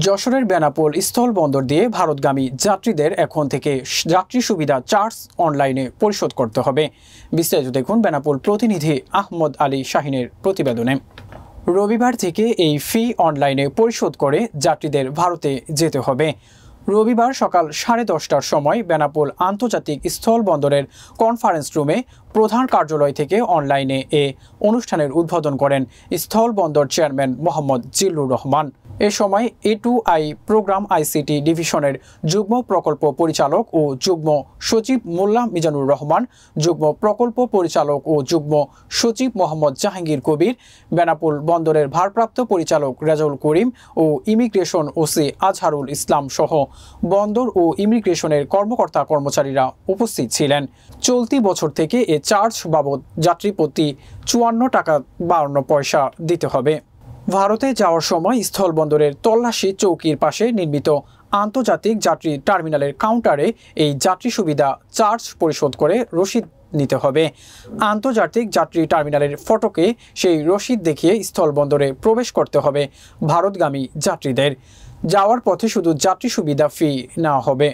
যশোরের বেনাপোল স্থলবন্দর দিয়ে ভারতগামী যাত্রীদের এখন থেকে যাত্রী সুবিধা চার্জ অনলাইনে পরিশোধ করতে হবে। বিস্তারিত দেখুন বেনাপোল প্রতিনিধি আহমদ আলী শাহিনের প্রতিবেদনে। রবিবার থেকে এই ফি অনলাইনে পরিশোধ করে যাত্রীদের ভারতে যেতে হবে। রবিবার সকাল 10:30টার সময় বেনাপোল আন্তর্জাতিক স্থলবন্দরের কনফারেন্স রুমে প্রধান কার্যালয় থেকে অনলাইনে এ অনুষ্ঠানের উদ্বোধন করেন স্থলবন্দর চেয়ারম্যান মোহাম্মদ জিল্লুর রহমান। এ সময় A2I প্রোগ্রাম ICT ডিভিশনের যুগ্ম প্রকল্প পরিচালক ও যুগ্ম সচিব মোল্লা মিজানুর রহমান, যুগ্ম প্রকল্প পরিচালক ও যুগ্ম সচিব মোহাম্মদ জাহাঙ্গীর কবির, বেনাপোল বন্দরের ভারপ্রাপ্ত পরিচালক রেজাউল করিম ও ইমিগ্রেশন ওসি আজহারুল ইসলাম সহ বন্দর ও ইমিগ্রেশনের কর্মকর্তা কর্মচারীরা উপস্থিত ছিলেন। চলতি বছর থেকে এ চার্জ বাবদ যাত্রী প্রতি 54 টাকা 52 পয়সা দিতে হবে। ভারতে যাওয়ার সময় স্থলবন্দরের তল্লাশি চৌকির পাশে নির্মিত আন্তর্জাতিক যাত্রী টার্মিনালের কাউন্টারে এই যাত্রী সুবিধা চার্জ পরিশোধ করে রসিদ নিতে হবে। আন্তর্জাতিক যাত্রী টার্মিনালের ফটকে সেই রসিদ দেখিয়ে স্থলবন্দরে প্রবেশ করতে হবে ভারতগামী যাত্রীদের। যাওয়ার পথে শুধু যাত্রী সুবিধা ফি নেওয়া হবে।